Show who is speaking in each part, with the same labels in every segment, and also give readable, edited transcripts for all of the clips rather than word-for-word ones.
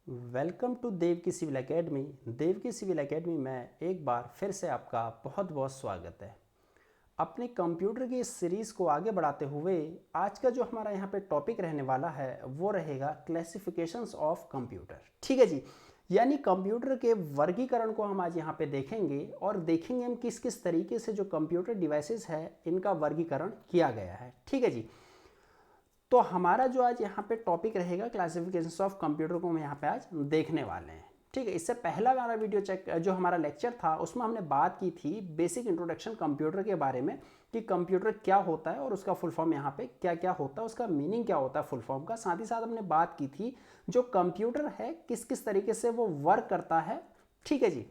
Speaker 1: Welcome to देव की civil academy. देव की civil academy में एक बार फिर से आपका बहुत बहुत स्वागत है। अपने कंप्यूटर की इस सीरीज़ को आगे बढ़ाते हुए आज का जो हमारा यहाँ पे टॉपिक रहने वाला है वो रहेगा क्लासिफिकेशंस ऑफ कंप्यूटर। ठीक है जी, यानी कंप्यूटर के वर्गीकरण को हम आज यहाँ पे देखेंगे और देखेंगे हम किस किस तरीके से जो कंप्यूटर डिवाइसेस है इनका वर्गीकरण किया गया है। ठीक है जी, तो हमारा जो आज यहाँ पे टॉपिक रहेगा क्लासिफिकेशन ऑफ कंप्यूटर को हम यहाँ पे आज देखने वाले हैं। ठीक है, इससे पहला हमारा वीडियो जो हमारा लेक्चर था उसमें हमने बात की थी बेसिक इंट्रोडक्शन कंप्यूटर के बारे में कि कंप्यूटर क्या होता है और उसका फुल फॉर्म यहाँ पे क्या क्या होता है, उसका मीनिंग क्या होता है फुल फॉर्म का। साथ ही साथ हमने बात की थी जो कंप्यूटर है किस किस तरीके से वो वर्क करता है। ठीक है जी,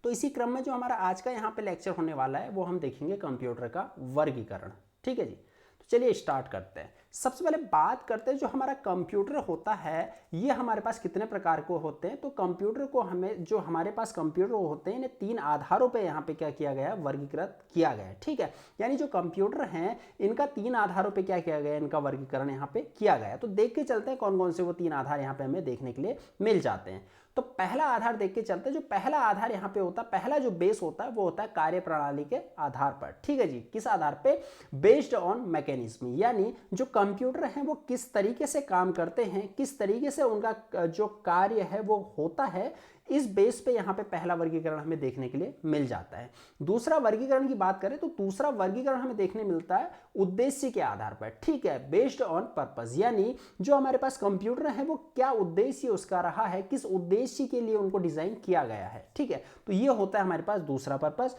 Speaker 1: तो इसी क्रम में जो हमारा आज का यहाँ पे लेक्चर होने वाला है वो हम देखेंगे कंप्यूटर का वर्गीकरण। ठीक है जी, तो चलिए स्टार्ट करते हैं। सबसे पहले बात करते हैं जो हमारा कंप्यूटर होता है ये हमारे पास कितने प्रकार को होते हैं। तो कंप्यूटर को हमें जो हमारे पास कंप्यूटर होते हैं इन्हें 3 आधारों पे यहाँ पे क्या किया गया है, वर्गीकृत किया गया है। ठीक है, यानी जो कंप्यूटर हैं इनका 3 आधारों पे क्या किया गया है, इनका वर्गीकरण यहाँ पे किया गया है। तो देख के चलते हैं कौन कौन से वो 3 आधार यहाँ पे हमें देखने के लिए मिल जाते हैं। तो पहला आधार देख के चलते हैं। जो पहला आधार यहाँ पे होता है, पहला जो बेस होता है वो होता है कार्यप्रणाली के आधार पर। ठीक है जी, किस आधार पे? बेस्ड ऑन मैकेनिज्म, यानी जो कंप्यूटर हैं वो किस तरीके से काम करते हैं, किस तरीके से उनका जो कार्य है वो होता है, इस बेस पे यहाँ पे पहला वर्गीकरण हमें देखने के लिए मिल जाता है। दूसरा वर्गीकरण की बात करें तो दूसरा वर्गीकरण हमें देखने मिलता है उद्देश्य के आधार पर। ठीक है, बेस्ड ऑन पर्पस, यानी जो हमारे पास कंप्यूटर है वो क्या उद्देश्य उसका रहा है, किस उद्देश्य के लिए उनको डिजाइन किया गया है। ठीक है, तो ये होता है हमारे पास दूसरा पर्पस।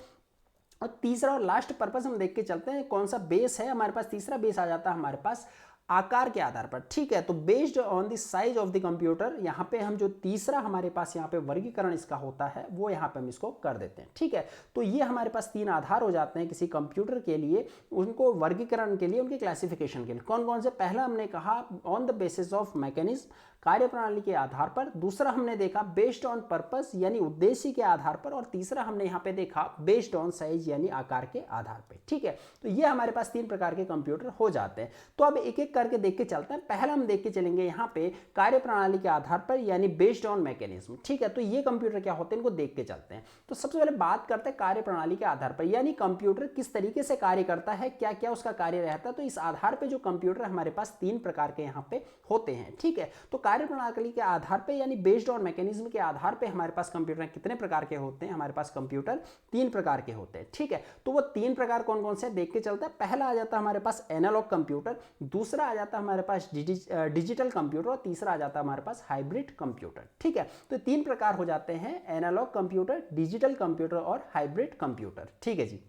Speaker 1: और तीसरा और लास्ट पर्पस हम देख के चलते हैं कौन सा बेस है हमारे पास। तीसरा बेस आ जाता है हमारे पास आकार के आधार पर। ठीक है, तो based on the size of the computer, यहाँ पे हम जो तीसरा हमारे पास यहाँ पे वर्गीकरण इसका होता है वो यहाँ पे हम इसको कर देते हैं। ठीक है, तो ये हमारे पास 3 आधार हो जाते हैं किसी कंप्यूटर के लिए, उनको वर्गीकरण के लिए, उनके क्लासिफिकेशन के लिए। कौन कौन से? पहला हमने कहा on the basis of mechanism, कार्यप्रणाली के आधार पर। दूसरा हमने देखा बेस्ड ऑन पर्पस यानी उद्देश्य के आधार पर। और तीसरा हमने यहाँ पे देखा बेस्ड ऑन साइज यानी आकार के आधार पे। ठीक है, तो ये हमारे पास 3 प्रकार के कंप्यूटर हो जाते हैं। तो अब एक एक करके देख के चलते हैं। पहला हम देख के चलेंगे यहाँ पे कार्यप्रणाली के आधार पर यानी बेस्ड ऑन मैकेनिज्म। ठीक है, तो ये कंप्यूटर क्या होते हैं इनको देख के चलते हैं। तो सबसे पहले बात करते हैं कार्यप्रणाली के आधार पर, यानी कंप्यूटर किस तरीके से कार्य करता है, क्या क्या उसका कार्य रहता है। तो इस आधार पर जो कंप्यूटर हमारे पास 3 प्रकार के यहाँ पे होते हैं। ठीक है, तो कार्यप्रणाली के आधार पे यानी बेस्ड ऑन मैकेनिज्म के आधार पे हमारे पास कंप्यूटर कितने प्रकार के होते हैं? हमारे पास कंप्यूटर 3 प्रकार के होते हैं। ठीक है, तो वो 3 प्रकार कौन कौन से देख के चलता है। पहला आ जाता है हमारे पास एनालॉग कंप्यूटर, दूसरा आ जाता है हमारे पास डिजिटल कंप्यूटर और तीसरा आ जाता है हमारे पास हाइब्रिड कंप्यूटर। ठीक है, तो 3 प्रकार हो जाते हैं, एनालॉग कंप्यूटर, डिजिटल कंप्यूटर और हाइब्रिड कंप्यूटर। ठीक है जी,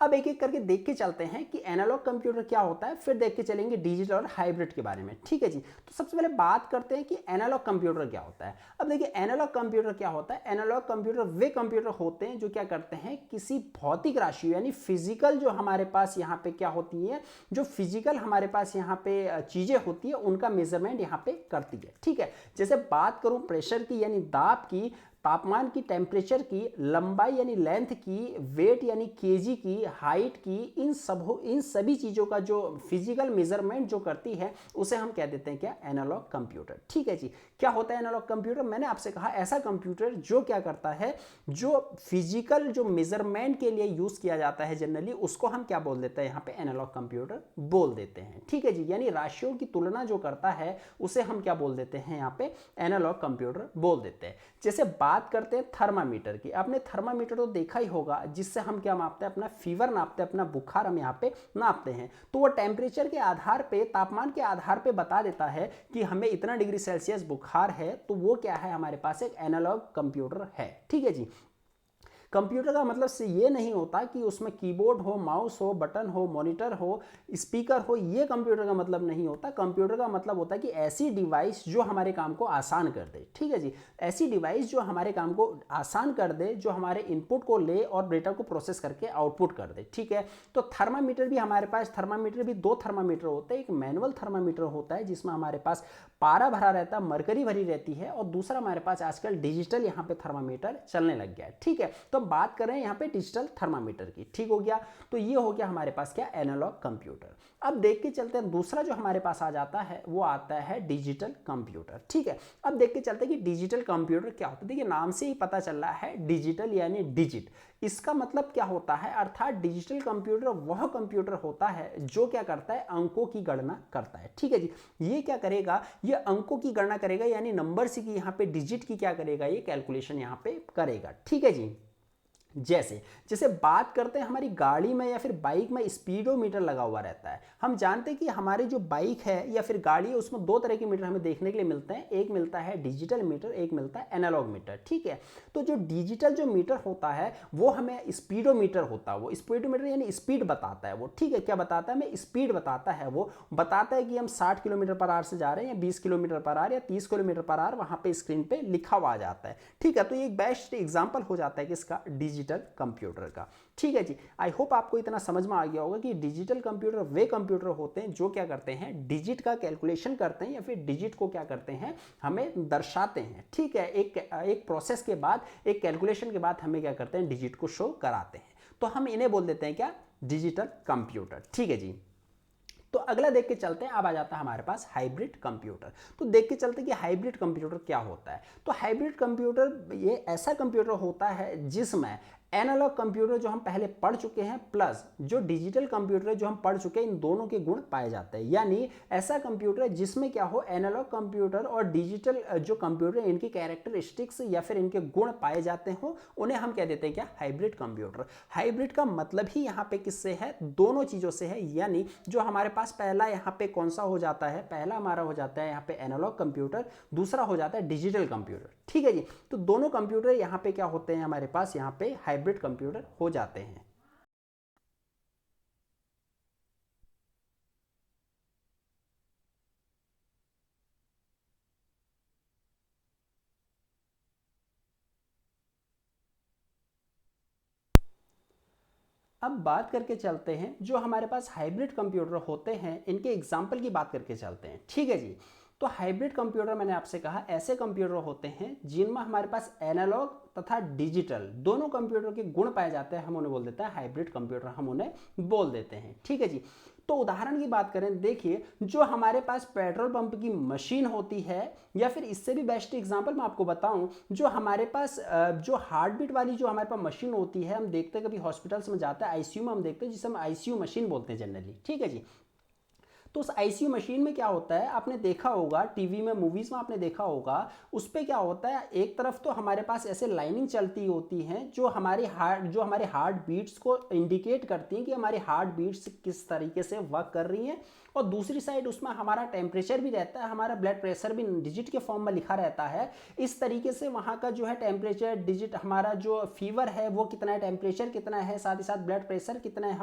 Speaker 1: अब एक एक करके देख के चलते हैं कि एनालॉग कंप्यूटर क्या होता है, फिर देख के चलेंगे डिजिटल और हाइब्रिड के बारे में। ठीक है जी, तो सबसे पहले बात करते हैं कि एनालॉग कंप्यूटर क्या होता है। अब देखिए एनालॉग कंप्यूटर क्या होता है। एनालॉग कंप्यूटर वे कंप्यूटर होते हैं जो क्या करते हैं, किसी भौतिक राशि यानी फिजिकल जो हमारे पास यहाँ पे क्या होती है, जो फिजिकल हमारे पास यहाँ पे चीजें होती है उनका मेजरमेंट यहाँ पे करती है। ठीक है, जैसे बात करूं प्रेशर की यानी दाब की, तापमान की, टेम्परेचर की, लंबाई यानी लेंथ की, वेट यानी केजी की, हाइट की, इन सभी चीज़ों का जो फिजिकल मेजरमेंट जो करती है उसे हम कह देते हैं क्या, एनालॉग कंप्यूटर। ठीक है जी, क्या होता है एनालॉग कंप्यूटर? मैंने आपसे कहा ऐसा कंप्यूटर जो क्या करता है, जो फिजिकल जो मेजरमेंट के लिए यूज किया जाता है जनरली, उसको हम क्या बोल देते हैं यहाँ पे, एनालॉग कंप्यूटर बोल देते हैं। ठीक है जी, यानी राशियों की तुलना जो करता है उसे हम क्या बोल देते हैं यहाँ पे, एनालॉग कंप्यूटर बोल देते हैं। जैसे बात करते हैं थर्मामीटर की। आपने थर्मामीटर तो देखा ही होगा जिससे हम क्या मापते हैं, अपना फीवर नापते हैं, अपना बुखार हम यहाँ पे नापते हैं। तो वो टेम्परेचर के आधार पे, तापमान के आधार पे बता देता है कि हमें इतना डिग्री सेल्सियस बुखार है। तो वो क्या है, हमारे पास एक एनालॉग कंप्यूटर है। ठीक है जी, कंप्यूटर का मतलब से ये नहीं होता कि उसमें कीबोर्ड हो, माउस हो, बटन हो, मॉनिटर हो, स्पीकर हो, ये कंप्यूटर का मतलब नहीं होता। कंप्यूटर का मतलब होता है कि ऐसी डिवाइस जो हमारे काम को आसान कर दे। ठीक है जी, ऐसी डिवाइस जो हमारे काम को आसान कर दे, जो हमारे इनपुट को ले और डेटा को प्रोसेस करके आउटपुट कर दे। ठीक है, तो थर्मामीटर भी हमारे पास, थर्मामीटर भी 2 थर्मामीटर होते हैं। एक मैनुअल थर्मामीटर होता है जिसमें हमारे पास पारा भरा रहता है, मरकरी भरी रहती है, और दूसरा हमारे पास आजकल डिजिटल यहाँ पे थर्मामीटर चलने लग गया है। ठीक है, तो हम बात कर रहे हैं यहाँ पे डिजिटल थर्मामीटर की, ठीक हो गया। तो ये हो गया हमारे पास क्या, एनालॉग कंप्यूटर। अब देख के चलते हैं दूसरा जो हमारे पास आ जाता है वो आता है डिजिटल कंप्यूटर, ठीक है। अब देख के चलते हैं कि डिजिटल कंप्यूटर क्या होता है। देखिए नाम से ही पता चल रहा है डिजिटल यानी डिजिट, इसका मतलब क्या होता है, अर्थात डिजिटल कंप्यूटर वह कंप्यूटर होता है जो क्या करता है, अंकों की गणना करता है, ठीक है जी। ये क्या करेगा, ये अंकों की गणना करेगा, यानी नंबर सी की यहाँ पे डिजिट की क्या करेगा, ये कैलकुलेशन यहाँ पे करेगा, ठीक है जी। जैसे जैसे बात करते हैं हमारी गाड़ी में या फिर बाइक में स्पीडोमीटर लगा हुआ रहता है। हम जानते हैं कि हमारी जो बाइक है या फिर गाड़ी है उसमें दो तरह के मीटर हमें देखने के लिए मिलते हैं, एक मिलता है डिजिटल मीटर, एक मिलता है एनालॉग मीटर, ठीक है। तो जो डिजिटल जो मीटर होता है वो हमें स्पीडोमीटर होता है, वो स्पीडोमीटर यानी स्पीड बताता है वो, ठीक है। क्या बताता है, हमें स्पीड बताता है, वो बताता है कि हम 60 किलोमीटर पर आवर से जा रहे हैं या 20 किलोमीटर पर आवर या 30 किलोमीटर पर आवर, वहां पे स्क्रीन पे लिखा हुआ आ जाता है, ठीक है। तो ये एक बेस्ट एग्जाम्पल हो जाता है कि इसका डिजिटल कंप्यूटर का, ठीक है जी। आई होप आपको इतना समझ में आ गया होगा कि डिजिटल कंप्यूटर वे कंप्यूटर होते हैं जो क्या करते हैं, डिजिट का कैलकुलेशन करते हैं या फिर डिजिट को क्या करते हैं, हमें दर्शाते हैं, ठीक है। एक प्रोसेस के बाद, एक कैलकुलेशन के बाद हमें क्या करते हैं, डिजिट को शो कराते हैं। तो हम इन्हें बोल देते हैं क्या, डिजिटल कंप्यूटर, ठीक है जी। तो अगला देख के चलते हैं, अब आ जाता है हमारे पास हाइब्रिड कंप्यूटर। तो देख के चलते हैं कि हाइब्रिड कंप्यूटर क्या होता है। तो हाइब्रिड कंप्यूटर ये ऐसा कंप्यूटर होता है जिसमें एनालॉग कंप्यूटर जो हम पहले पढ़ चुके हैं प्लस जो डिजिटल कंप्यूटर है जो हम पढ़ चुके हैं, इन दोनों के गुण पाए जाते हैं। यानी ऐसा कंप्यूटर है जिसमें क्या हो, एनालॉग कंप्यूटर और डिजिटल जो कंप्यूटर है इनकी कैरेक्टरिस्टिक्स या फिर इनके गुण पाए जाते हो, उन्हें हम कह देते हैं क्या, हाइब्रिड कंप्यूटर। हाइब्रिड का मतलब ही यहाँ पे किससे है, दोनों चीजों से है। यानी जो हमारे पास पहला यहाँ पे कौन सा हो जाता है, पहला हमारा हो जाता है यहाँ पे एनालॉग कंप्यूटर, दूसरा हो जाता है डिजिटल कंप्यूटर, ठीक है जी। तो दोनों कंप्यूटर यहाँ पे क्या होते हैं, हमारे पास यहाँ पे हाइब्रिड कंप्यूटर हो जाते हैं। अब बात करके चलते हैं जो हमारे पास हाइब्रिड कंप्यूटर होते हैं, इनके एग्जाम्पल की बात करके चलते हैं, ठीक है जी। तो हाइब्रिड कंप्यूटर मैंने आपसे कहा ऐसे कंप्यूटर होते हैं जिनमें हमारे पास एनालॉग तथा डिजिटल दोनों कंप्यूटर के गुण पाए जाते हैं, हम उन्हें बोल देते हैं हाइब्रिड कंप्यूटर, हम उन्हें बोल देते हैं, ठीक है जी। तो उदाहरण की बात करें, देखिए जो हमारे पास पेट्रोल पंप की मशीन होती है, या फिर इससे भी बेस्ट एग्जांपल मैं आपको बताऊं, जो हमारे पास जो हार्ट बीट वाली जो हमारे पास मशीन होती है, हम देखते हैं कभी हॉस्पिटल्स में जाता है आईसीयू में, हम देखते हैं जिसे हम आईसीयू मशीन बोलते हैं जनरली, ठीक है जी। तो उस आईसीयू मशीन में क्या होता है, आपने देखा होगा टीवी में, मूवीज में आपने देखा होगा, उस पे क्या होता है, एक तरफ तो हमारे पास ऐसे लाइनिंग चलती होती हैं जो हमारे हार्ट बीट्स को इंडिकेट करती हैं कि हमारी हार्ट बीट्स किस तरीके से वर्क कर रही हैं, और दूसरी साइड उसमें हमारा टेम्परेचर भी रहता है, हमारा ब्लड प्रेशर भी डिजिट के फॉर्म में लिखा रहता है। इस तरीके से वहाँ का जो है टेम्परेचर डिजिट, हमारा जो फीवर है वो कितना है, टेम्परेचर कितना है, साथ ही साथ ब्लड प्रेशर कितना है,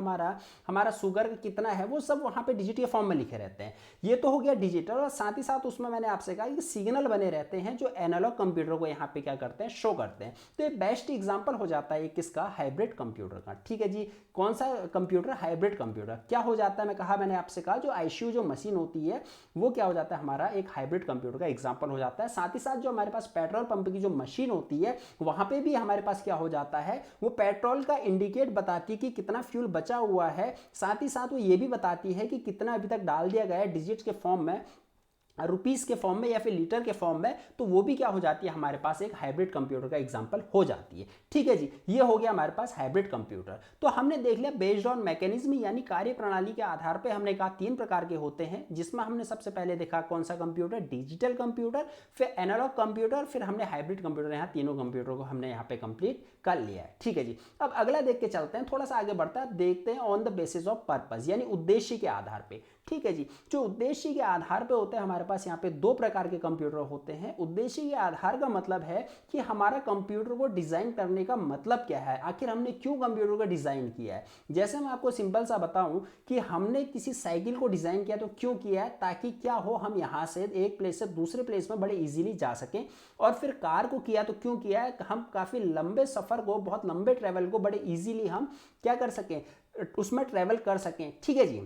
Speaker 1: हमारा शुगर कितना है, वो सब वहाँ पे डिजिट के फॉर्म में लिखे रहते हैं। ये तो हो गया डिजिटल, और साथ ही साथ उसमें मैंने आपसे कहा कि सिग्नल बने रहते हैं जो एनालॉग कंप्यूटर को यहाँ पे क्या करते हैं, शो करते हैं। तो ये बेस्ट एग्जाम्पल हो जाता है किसका, हाइब्रिड कंप्यूटर का, ठीक है जी। कौन सा कंप्यूटर, हाइब्रिड कंप्यूटर। क्या हो जाता है, मैंने आपसे कहा जो आईसीयू जो मशीन होती है वो क्या हो जाता है, हमारा एक हाइब्रिड कंप्यूटर का एग्जांपल हो जाता है। साथ ही साथ जो हमारे पास पेट्रोल पंप की जो मशीन होती है, वहां पे भी हमारे पास क्या हो जाता है, वो पेट्रोल का इंडिकेट बताती है कि कितना फ्यूल बचा हुआ है, साथ ही साथ वो ये भी बताती है कि कितना अभी तक डाल दिया गया है डिजिट्स के फॉर्म में, रुपीस के फॉर्म में या फिर लीटर के फॉर्म में। तो वो भी क्या हो जाती है, हमारे पास एक हाइब्रिड कंप्यूटर का एग्जांपल हो जाती है, ठीक है जी। ये हो गया हमारे पास हाइब्रिड कंप्यूटर। तो हमने देख लिया बेस्ड ऑन मैकेनिज्म यानी कार्य प्रणाली के आधार पे, हमने कहा 3 प्रकार के होते हैं, जिसमें हमने सबसे पहले देखा कौन सा कंप्यूटर, डिजिटल कंप्यूटर, फिर एनालॉग कंप्यूटर, फिर हमने हाइब्रिड कंप्यूटर। यहाँ तीनों कंप्यूटर को हमने यहाँ पे कंप्लीट कर लिया है, ठीक है जी। अब अगला देख के चलते हैं, थोड़ा सा आगे बढ़ता है, देखते हैं on the basis of purpose यानी उद्देश्य के आधार पे, ठीक है जी। जो उद्देश्य के आधार पे होते हैं, हमारे पास यहाँ पे 2 प्रकार के कंप्यूटर होते हैं। उद्देश्य के आधार का मतलब है कि हमारा कंप्यूटर को डिजाइन करने का मतलब क्या है, आखिर हमने क्यों कंप्यूटर को डिजाइन किया है। जैसे मैं आपको सिंपल सा बताऊं कि हमने किसी साइकिल को डिजाइन किया तो क्यों किया है, ताकि क्या हो, हम यहाँ से एक प्लेस से दूसरे प्लेस में बड़े इजीली जा सकें। और फिर कार को किया तो क्यों किया है, हम काफी लंबे सफर को, बहुत लंबे ट्रेवल को बड़े इजीली हम क्या कर सकें, उसमें ट्रेवल कर सकें, ठीक है जी।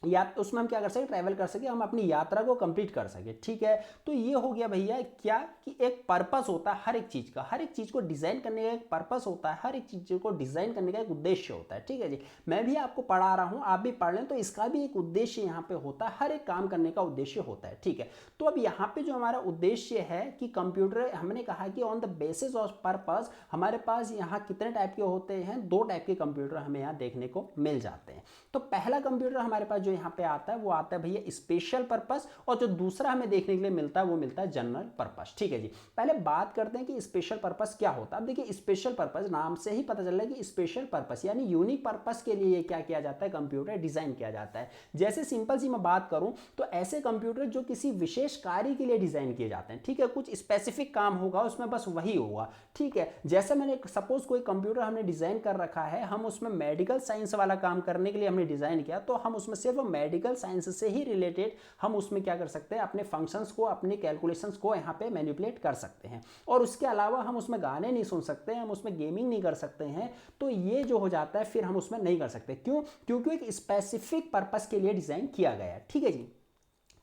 Speaker 1: या उसमें हम क्या कर सके, ट्रैवल कर सके, हम अपनी यात्रा को कंप्लीट कर सके। ठीक है, तो ये हो गया भैया क्या कि एक पर्पस होता है हर एक चीज़ का, हर एक चीज़ को डिज़ाइन करने का एक पर्पस होता है, हर एक चीज़ को डिज़ाइन करने का एक उद्देश्य होता है। ठीक है जी, मैं भी आपको पढ़ा रहा हूँ, आप भी पढ़ लें, तो इसका भी एक उद्देश्य यहाँ पे होता है, हर एक काम करने का उद्देश्य होता है। ठीक है, तो अब यहाँ पे जो हमारा उद्देश्य है कि कंप्यूटर, हमने कहा कि on the basis of purpose हमारे पास यहाँ कितने टाइप के होते हैं, 2 टाइप के कंप्यूटर हमें यहाँ देखने को मिल जाते हैं। तो पहला कंप्यूटर हमारे पास जो यहाँ पे आता है वो आता है भैया स्पेशल पर्पस, और जो दूसरा हमें देखने के लिए मिलता है वो मिलता है जनरल पर्पस। ठीक है जी, पहले बात करते हैं कि स्पेशल पर्पस क्या होता है। अब देखिए स्पेशल पर्पस नाम से ही पता चल रहा है कि स्पेशल पर्पस यानी यूनिक पर्पस के लिए क्या किया जाता है, कंप्यूटर डिजाइन किया जाता है। जैसे सिंपल सी मैं बात करूं तो ऐसे कंप्यूटर जो किसी विशेष कार्य के लिए डिजाइन किए जाते हैं। ठीक है, कुछ स्पेसिफिक काम होगा उसमें, बस वही होगा। ठीक है, जैसे मैंने सपोज कोई कंप्यूटर हमने डिजाइन कर रखा है, हम उसमें मेडिकल साइंस वाला काम करने के लिए हमने डिजाइन किया, तो हम उसमें सिर्फ मेडिकल साइंस से ही रिलेटेड हम उसमें क्या कर सकते हैं, अपने फंक्शंस को, अपने कैलकुलेशंस को यहाँ पे मैनिपुलेट कर सकते हैं। और उसके अलावा हम उसमें गाने नहीं सुन सकते, हम उसमें गेमिंग नहीं कर सकते हैं। तो ये जो हो जाता है फिर हम उसमें नहीं कर सकते। क्यों? क्योंकि एक स्पेसिफिक पर्पस के लिए डिजाइन किया गया है। ठीक है जी,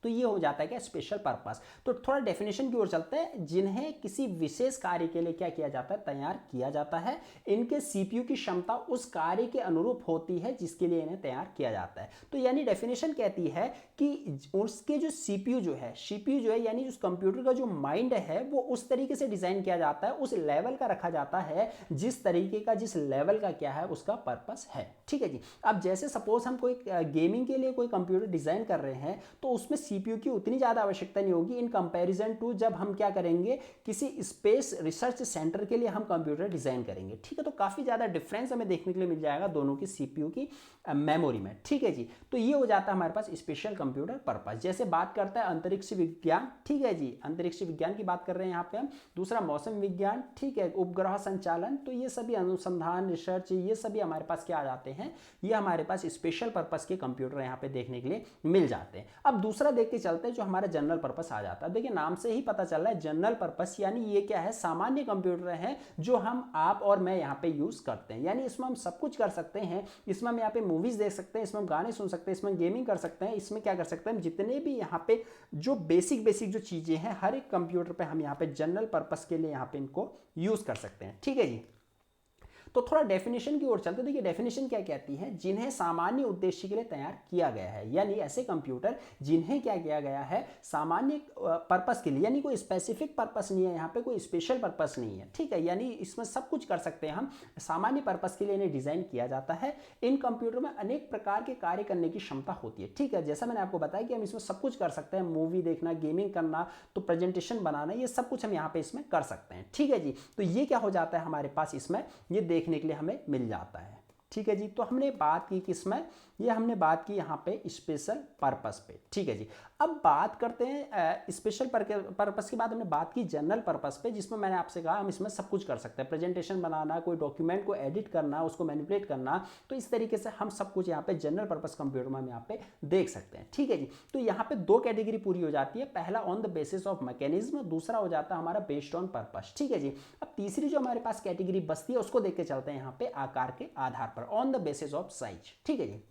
Speaker 1: तो ये हो जाता है क्या, स्पेशल पर्पस। तो थोड़ा डेफिनेशन की ओर चलते हैं। जिन्हें किसी विशेष कार्य के लिए क्या किया जाता है, तैयार किया जाता है। इनके सीपीयू की क्षमता उस कार्य के अनुरूप होती है जिसके लिए इन्हें तैयार किया जाता है। तो यानी डेफिनेशन कहती है कि उसके जो सीपीयू जो है, सीपीयू जो है यानी उस कंप्यूटर का जो माइंड है वो उस तरीके से डिजाइन किया जाता है, उस लेवल का रखा जाता है जिस तरीके का, जिस लेवल का क्या है उसका पर्पस है। ठीक है जी, अब जैसे सपोज हम कोई गेमिंग के लिए कोई कंप्यूटर डिजाइन कर रहे हैं तो उसमें सीपीयू की उतनी ज़्यादा आवश्यकता नहीं होगी इन कंपैरिजन टू जब हम क्या करेंगे, किसी स्पेस रिसर्च सेंटर के लिए हम कंप्यूटर डिज़ाइन करेंगे। ठीक है, तो काफ़ी ज़्यादा डिफरेंस हमें देखने के लिए मिल जाएगा दोनों की सीपीयू की मेमोरी में। ठीक है जी, तो ये हो जाता है हमारे पास स्पेशल कंप्यूटर पर्पस। जैसे बात करता है अंतरिक्ष विज्ञान। ठीक है जी, अंतरिक्ष विज्ञान की बात कर रहे हैं यहाँ पे हम। दूसरा मौसम विज्ञान। ठीक है, उपग्रह संचालन। तो ये सभी अनुसंधान, रिसर्च, ये सभी हमारे पास क्या आ जाते हैं, ये हमारे पास स्पेशल पर्पस के कंप्यूटर यहाँ पे देखने के लिए मिल जाते हैं। अब दूसरा देख के चलते हैं जो हमारा जनरल पर्पस आ जाता है। देखिए नाम से ही पता चल रहा है जनरल पर्पस, यानी ये क्या है, सामान्य कंप्यूटर है जो हम, आप और मैं यहाँ पे यूज करते हैं। यानी इसमें हम सब कुछ कर सकते हैं। इसमें हम यहाँ पे मूवीज देख सकते हैं, इसमें हम गाने सुन सकते हैं, इसमें गेमिंग कर सकते हैं, इसमें क्या कर सकते हैं हम, जितने भी यहाँ पे जो बेसिक जो चीजें हैं हर एक कंप्यूटर पे हम यहाँ पे जनरल पर्पस के लिए यहाँ पे इनको यूज कर सकते हैं। ठीक है जी, तो थोड़ा डेफिनेशन की ओर चलते। देखिए डेफिनेशन क्या कहती है, जिन्हें सामान्य उद्देश्य के लिए तैयार किया गया है, यानी ऐसे कंप्यूटर जिन्हें क्या किया गया है, सामान्य पर्पस के लिए, यानी कोई स्पेसिफिक पर्पस नहीं है यहाँ पे, कोई स्पेशल पर्पस नहीं है। ठीक है, यानी इसमें सब कुछ कर सकते हैं हम, सामान्य पर्पस के लिए इन्हें डिजाइन किया जाता है। इन कंप्यूटर में अनेक प्रकार के कार्य करने की क्षमता होती है। ठीक है, जैसा मैंने आपको बताया कि हम इसमें सब कुछ कर सकते हैं, मूवी देखना, गेमिंग करना, तो प्रेजेंटेशन बनाना, ये सब कुछ हम यहाँ पे इसमें कर सकते हैं। ठीक है जी, तो ये क्या हो जाता है हमारे पास इसमें, ये देखने के लिए हमें मिल जाता है। ठीक है जी, तो हमने बात की किसमें, ये हमने बात की यहाँ पे स्पेशल पर्पस पे। ठीक है जी, अब बात करते हैं स्पेशल पर्पस के बाद हमने बात की जनरल पर्पस पे, जिसमें मैंने आपसे कहा हम इसमें सब कुछ कर सकते हैं, प्रेजेंटेशन बनाना, कोई डॉक्यूमेंट को एडिट करना, उसको मैनिपुलेट करना, तो इस तरीके से हम सब कुछ यहाँ पे जनरल पर्पस कंप्यूटर में हम यहाँ पे देख सकते हैं। ठीक है जी, तो यहाँ पे 2 कैटेगरी पूरी हो जाती है। पहला on the basis of mechanism, दूसरा हो जाता है हमारा बेस्ड ऑन पर्पस। ठीक है जी, अब तीसरी जो हमारे पास कैटेगरी बचती है उसको देख के चलते हैं यहाँ पे आकार के आधार पर, on the basis of size. ठीक है जी,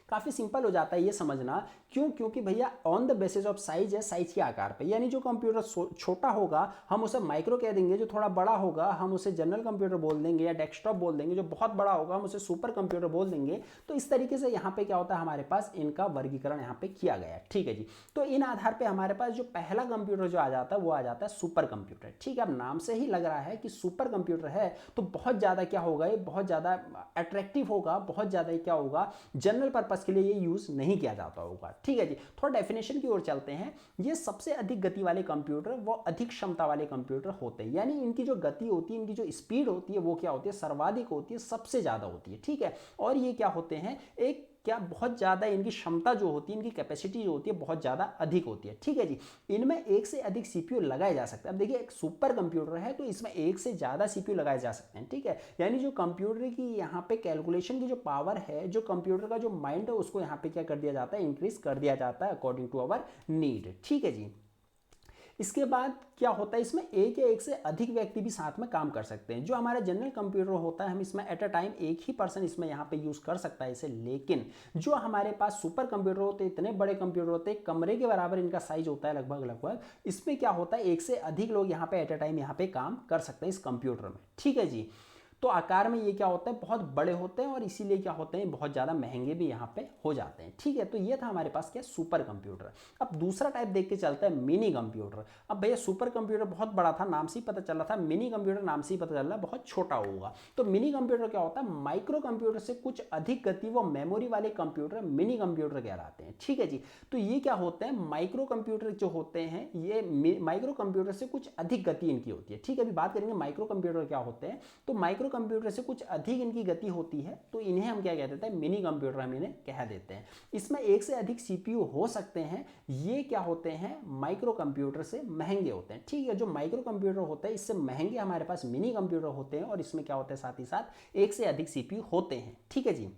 Speaker 1: काफ़ी सिंपल हो जाता है ये समझना। क्यों? क्योंकि भैया on the basis of size है, साइज के आकार पे, यानी जो कंप्यूटर छोटा होगा हम उसे माइक्रो कह देंगे, जो थोड़ा बड़ा होगा हम उसे जनरल कंप्यूटर बोल देंगे या डेस्कटॉप बोल देंगे, जो बहुत बड़ा होगा हम उसे सुपर कंप्यूटर बोल देंगे। तो इस तरीके से यहाँ पे क्या होता है, हमारे पास इनका वर्गीकरण यहाँ पे किया गया है। ठीक है जी, तो इन आधार पर हमारे पास जो पहला कंप्यूटर जो आ जाता है वो आ जाता है सुपर कंप्यूटर। ठीक है, अब नाम से ही लग रहा है कि सुपर कंप्यूटर है तो बहुत ज़्यादा क्या होगा, ये बहुत ज़्यादा अट्रैक्टिव होगा, बहुत ज़्यादा क्या होगा, जनरल पर्पस के लिए ये यूज नहीं किया जाता होगा। ठीक है जी, थोड़ा डेफिनेशन की ओर चलते हैं। ये सबसे अधिक गति वाले कंप्यूटर वो अधिक क्षमता वाले कंप्यूटर होते हैं, यानी इनकी जो गति होती है, इनकी जो स्पीड होती है वो क्या होती है, सर्वाधिक होती है, सबसे ज्यादा होती है। ठीक है, और ये क्या होते हैं, एक क्या बहुत ज़्यादा इनकी क्षमता जो होती है, इनकी कैपेसिटी जो होती है बहुत ज़्यादा अधिक होती है। ठीक है जी, इनमें एक से अधिक सीपीयू लगाए जा सकते हैं। अब देखिए एक सुपर कंप्यूटर है तो इसमें एक से ज़्यादा सीपीयू लगाए जा सकते हैं। ठीक है, यानी जो कंप्यूटर की यहाँ पे कैलकुलेशन की जो पावर है, जो कंप्यूटर का जो माइंड है उसको यहाँ पे क्या कर दिया जाता है, इंक्रीज कर दिया जाता है अकॉर्डिंग टू अवर नीड। ठीक है जी, इसके बाद क्या होता है, इसमें एक या एक से अधिक व्यक्ति भी साथ में काम कर सकते हैं। जो हमारा जनरल कंप्यूटर होता है हम इसमें एट अ टाइम एक ही पर्सन इसमें यहाँ पे यूज़ कर सकता है इसे। लेकिन जो हमारे पास सुपर कंप्यूटर होते हैं, इतने बड़े कंप्यूटर होते हैं, कमरे के बराबर इनका साइज होता है लगभग, इसमें क्या होता है एक से अधिक लोग यहाँ पे एट अ टाइम यहाँ पे काम कर सकते हैं इस कंप्यूटर में। ठीक है जी। तो आकार में ये क्या होता है, बहुत बड़े होते हैं और इसीलिए क्या होते हैं बहुत ज़्यादा महंगे भी यहाँ पे हो जाते हैं। ठीक है, तो ये था हमारे पास क्या सुपर कंप्यूटर। अब दूसरा टाइप देख के चलता है मिनी कंप्यूटर। अब भैया सुपर कंप्यूटर बहुत बड़ा था, नाम से ही पता चल रहा था, मिनी कंप्यूटर नाम से ही पता चल रहा है बहुत छोटा होगा। तो मिनी कंप्यूटर क्या होता है, माइक्रो कंप्यूटर से कुछ अधिक गति वो मेमोरी वाले कंप्यूटर मिनी कंप्यूटर कहलाते हैं। ठीक है जी। तो ये क्या होते हैं, माइक्रो कंप्यूटर जो होते हैं ये माइक्रो कंप्यूटर से कुछ अधिक गति इनकी होती है। ठीक है, अभी बात करेंगे माइक्रो कंप्यूटर क्या होते हैं। तो माइक्रो कंप्यूटर से कुछ अधिक इनकी गति होती है, तो इन्हें हम क्या कह देते हैं, मिनी कंप्यूटर हम इन्हें कह देते हैं। इसमें एक से अधिक सीपीयू हो सकते हैं। ये क्या होते हैं, माइक्रो कंप्यूटर से महंगे होते हैं। ठीक है, जो माइक्रो कंप्यूटर होते हैं इससे महंगे हमारे पास मिनी कंप्यूटर होते हैं और इसमें क्या होता है साथ ही साथ एक से अधिक सीपीयू होते हैं। ठीक है जी,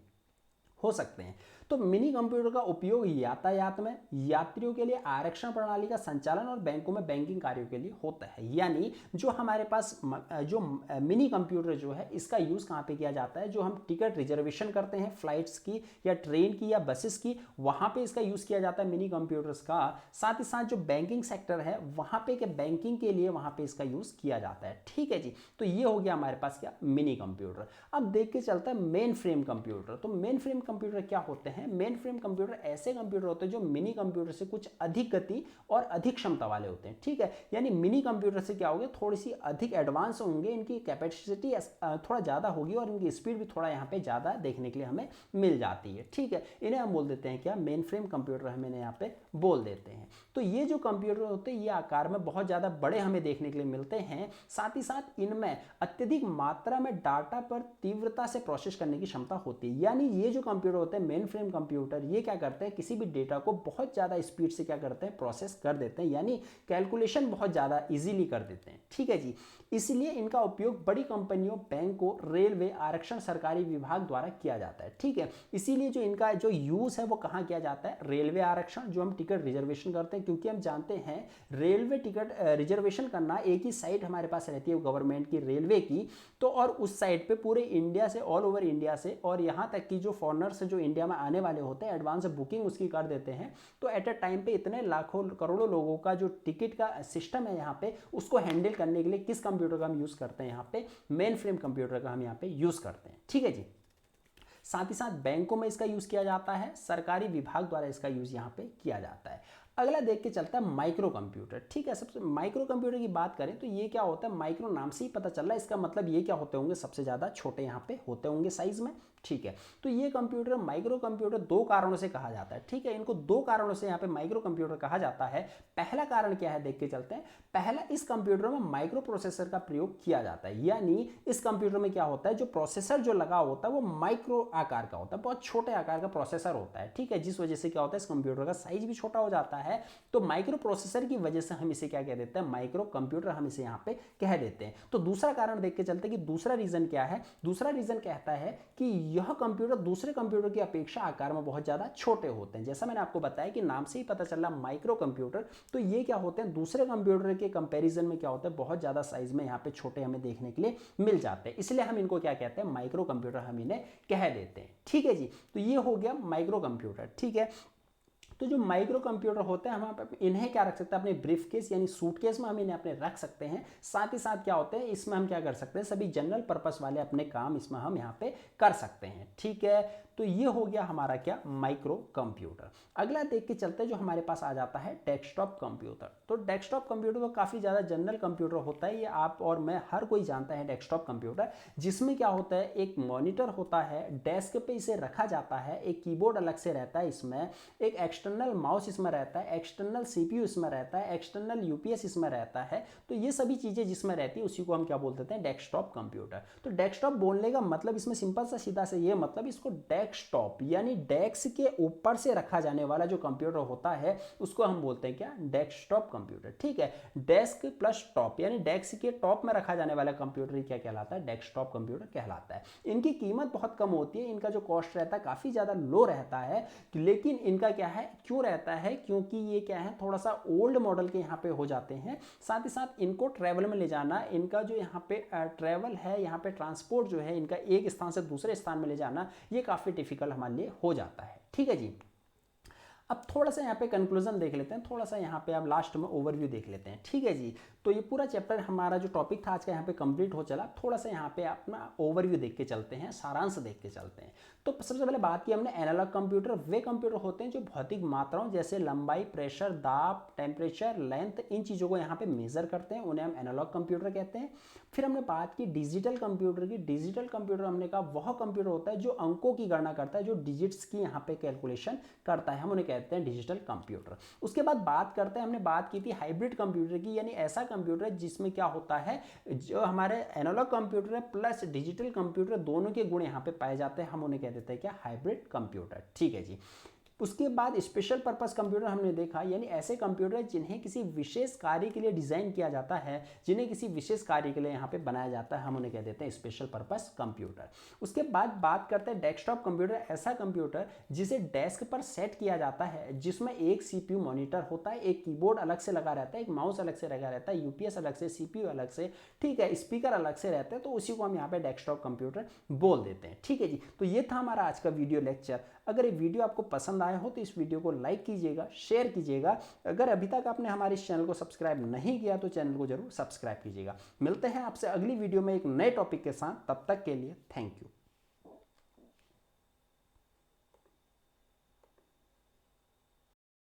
Speaker 1: हो सकते हैं। तो मिनी कंप्यूटर का उपयोग यातायात में, यात्रियों के लिए आरक्षण प्रणाली का संचालन और बैंकों में बैंकिंग कार्यों के लिए होता है। यानी जो हमारे पास जो मिनी कंप्यूटर जो है इसका यूज़ कहाँ पे किया जाता है, जो हम टिकट रिजर्वेशन करते हैं फ्लाइट्स की या ट्रेन की या बसेस की, वहाँ पे इसका यूज़ किया जाता है मिनी कंप्यूटर्स का। साथ ही साथ जो बैंकिंग सेक्टर है वहाँ पे बैंकिंग के लिए वहाँ पे इसका यूज़ किया जाता है। ठीक है जी। तो ये हो गया हमारे पास क्या, मिनी कंप्यूटर। अब देख के चलता है मेन फ्रेम कंप्यूटर। तो मेन फ्रेम कंप्यूटर क्या होते हैं, मेन फ्रेम कंप्यूटर ऐसे कंप्यूटर होते हैं जो मिनी कंप्यूटर से कुछ अधिक गति और अधिक क्षमता वाले होते हैं। ठीक है, यानी मिनी कंप्यूटर से क्या होगा, थोड़ी सी अधिक एडवांस होंगे, इनकी कैपेसिटी थोड़ा ज़्यादा होगी और इनकी स्पीड भी थोड़ा यहाँ पे ज़्यादा देखने के लिए हमें मिल जाती है। ठीक है, इन्हें हम बोल देते हैं क्या, मेन फ्रेम कंप्यूटर हम इन्हें यहाँ पे बोल देते हैं। तो ये जो कंप्यूटर होते हैं ये आकार में बहुत ज़्यादा बड़े हमें देखने के लिए मिलते हैं। साथ ही साथ इनमें अत्यधिक मात्रा में डाटा पर तीव्रता से प्रोसेस करने की क्षमता होती है। यानी ये जो कंप्यूटर होते हैं मेन फ्रेम कंप्यूटर, ये क्या करते हैं, किसी भी डेटा को बहुत ज़्यादा स्पीड से क्या करते हैं, प्रोसेस कर देते हैं, यानी कैलकुलेशन बहुत ज़्यादा इजीली कर देते हैं। ठीक है जी। इसलिए इनका उपयोग बड़ी कंपनियों, बैंकों, रेलवे, आरक्षण, सरकारी विभाग द्वारा किया जाता है। ठीक है, इसीलिए जो इनका जो यूज़ है वो कहाँ किया जाता है, रेलवे आरक्षण, जो हम टिकट रिजर्वेशन करते हैं, क्योंकि हम जानते हैं रेलवे टिकट रिजर्वेशन करना एक ही साइट हमारे पास रहती है गवर्नमेंट की, रेलवे की। तो और उस साइट पे पूरे इंडिया से, ऑल ओवर इंडिया से, और यहाँ तक कि जो फॉरनर्स जो इंडिया में आने वाले होते हैं एडवांस बुकिंग उसकी कर देते हैं। तो एट अ टाइम पे इतने लाखों करोड़ों लोगों का जो टिकट का सिस्टम है यहाँ पे, उसको हैंडल करने के लिए किस कंप्यूटर का हम यूज़ करते हैं, यहाँ पे मेन फ्रेम कंप्यूटर का हम यहाँ पे यूज़ करते हैं। ठीक है जी। साथ ही साथ बैंकों में इसका यूज़ किया जाता है, सरकारी विभाग द्वारा इसका यूज़ यहाँ पे किया जाता है। अगला देख के चलता है माइक्रो कंप्यूटर। ठीक है, सबसे माइक्रो कंप्यूटर की बात करें तो ये क्या होता है, माइक्रो नाम से ही पता चल रहा है, इसका मतलब ये क्या होते होंगे, सबसे ज़्यादा छोटे यहाँ पे होते होंगे साइज में। ठीक है, तो ये कंप्यूटर माइक्रो कंप्यूटर दो कारणों से कहा जाता है। ठीक है, इनको दो कारणों से यहाँ पे माइक्रो कंप्यूटर कहा जाता है। पहला कारण क्या है देख के चलते हैं। पहला, इस कंप्यूटर में माइक्रो प्रोसेसर का प्रयोग किया जाता है। यानी इस कंप्यूटर में क्या होता है, जो प्रोसेसर जो लगा होता है वो माइक्रो आकार का होता है, बहुत छोटे आकार का प्रोसेसर होता है। ठीक है, जिस वजह से क्या होता है इस कंप्यूटर का साइज भी छोटा हो जाता है। तो माइक्रो प्रोसेसर की वजह से हम इसे क्या कह देते हैं, माइक्रो कंप्यूटर हम इसे यहाँ पे कह देते हैं। तो दूसरा कारण देख के चलते हैं कि दूसरा रीजन क्या है। दूसरा रीजन कहता है कि यह कंप्यूटर दूसरे कंप्यूटर की अपेक्षा आकार में बहुत ज़्यादा छोटे होते हैं। जैसा मैंने आपको बताया कि नाम से ही पता चल रहा माइक्रो कंप्यूटर, तो ये क्या होते हैं दूसरे कंप्यूटर के कंपैरिजन में क्या होता है, बहुत ज़्यादा साइज में यहाँ पे छोटे हमें देखने के लिए मिल जाते हैं। इसलिए हम इनको क्या कहते हैं, माइक्रो कंप्यूटर हम इन्हें कह देते हैं। ठीक है जी। तो ये हो गया माइक्रो कंप्यूटर। ठीक है, तो जो माइक्रो कंप्यूटर होते हैं हम इन्हें क्या रख सकते हैं, अपने ब्रीफ केस यानी सूटकेस में हम इन्हें अपने रख सकते हैं। साथ ही साथ क्या होते हैं, इसमें हम क्या कर सकते हैं, सभी जनरल पर्पस वाले अपने काम इसमें हम यहाँ पे कर सकते हैं। ठीक है, तो ये हो गया हमारा क्या, माइक्रो कंप्यूटर। अगला देख के चलते हैं, जो हमारे पास आ जाता है डेस्कटॉप कंप्यूटर। तो डेस्कटॉप कंप्यूटर तो काफ़ी ज़्यादा जनरल कंप्यूटर होता है, ये आप और मैं हर कोई जानता है डेस्कटॉप कंप्यूटर, जिसमें क्या होता है, एक मॉनिटर होता है, डेस्क पे इसे रखा जाता है, एक कीबोर्ड अलग से रहता है, इसमें एक एक्सटर्नल माउस इसमें रहता है, एक्सटर्नल सीपीयू इसमें रहता है, एक्सटर्नल यूपीएस इसमें रहता है। तो ये सभी चीज़ें जिसमें रहती है उसी को हम क्या बोल देते हैं, डेस्कटॉप कंप्यूटर। तो डेस्कटॉप बोलने का मतलब इसमें सिंपल सा सीधा से ये मतलब, इसको डेस्कटॉप यानी डेस्क के ऊपर से रखा जाने वाला जो कंप्यूटर होता है उसको हम बोलते हैं क्या, डेस्कटॉप कंप्यूटर। ठीक है, डेस्क प्लस टॉप यानी डेस्क के टॉप में रखा जाने वाला कंप्यूटर क्या कहलाता है, डेस्कटॉप कंप्यूटर कहलाता है। इनकी कीमत बहुत कम होती है, इनका जो कॉस्ट रहता है काफ़ी ज़्यादा लो रहता है, लेकिन इनका क्या है, क्यों रहता है, क्योंकि ये क्या है थोड़ा सा ओल्ड मॉडल के यहाँ पे हो जाते हैं। साथ ही साथ इनको ट्रैवल में ले जाना, इनका जो यहाँ पे ट्रैवल है, यहाँ पे ट्रांसपोर्ट जो है इनका एक स्थान से दूसरे स्थान में ले जाना, ये काफ़ी डिफिकल्ट हमारे लिए हो जाता है। ठीक है जी। अब थोड़ा सा यहाँ पे कंक्लूजन देख लेते हैं, थोड़ा सा यहाँ पे अब लास्ट में ओवरव्यू देख लेते हैं। ठीक है जी। तो ये पूरा चैप्टर हमारा जो टॉपिक था आज का यहाँ पे कंप्लीट हो चला। थोड़ा सा यहाँ पे अपना ओवरव्यू देख के चलते हैं, सारांश देख के चलते हैं। तो सबसे पहले बात की हमने एनालॉग कंप्यूटर, वे कंप्यूटर होते हैं जो भौतिक मात्राओं जैसे लंबाई, प्रेशर, दाब, टेम्परेचर, लेंथ, इन चीज़ों को यहाँ पे मेजर करते हैं, उन्हें हम एनालॉग कंप्यूटर कहते हैं। फिर हमने बात की डिजिटल कंप्यूटर की। डिजिटल कंप्यूटर हमने कहा वह कंप्यूटर होता है जो अंकों की गणना करता है, जो डिजिट्स की यहाँ पे कैलकुलेशन करता है, हम उन्हें कहते हैं डिजिटल कंप्यूटर। उसके बाद बात करते हैं, हमने बात की थी हाइब्रिड कंप्यूटर की, यानी ऐसा कंप्यूटर जिसमें क्या होता है, जो हमारे एनालॉग कंप्यूटर है प्लस डिजिटल कंप्यूटर दोनों के गुण यहाँ पे पाए जाते हैं, हम उन्हें कह देते हैं क्या, हाइब्रिड कंप्यूटर। ठीक है जी। उसके बाद स्पेशल पर्पस कंप्यूटर हमने देखा, यानी ऐसे कंप्यूटर जिन्हें किसी विशेष कार्य के लिए डिजाइन किया जाता है, जिन्हें किसी विशेष कार्य के लिए यहाँ पे बनाया जाता है, हम उन्हें कह देते हैं स्पेशल पर्पस कंप्यूटर। उसके बाद बात करते हैं डेस्कटॉप कंप्यूटर, ऐसा कंप्यूटर जिसे डेस्क पर सेट किया जाता है, जिसमें एक सीपीयू मॉनिटर होता है, एक कीबोर्ड अलग से लगा रहता है, एक माउस अलग से लगा रहता है, यूपीएस अलग से, सीपीयू अलग से, ठीक है, स्पीकर अलग से रहते हैं, तो उसी को हम यहाँ पे डेस्कटॉप कंप्यूटर बोल देते हैं। ठीक है जी। तो ये था हमारा आज का वीडियो लेक्चर। अगर ये वीडियो आपको पसंद आया हो तो इस वीडियो को लाइक कीजिएगा, शेयर कीजिएगा। अगर अभी तक आपने हमारे इस चैनल को सब्सक्राइब नहीं किया तो चैनल को जरूर सब्सक्राइब कीजिएगा। मिलते हैं आपसे अगली वीडियो में एक नए टॉपिक के साथ, तब तक के लिए थैंक यू।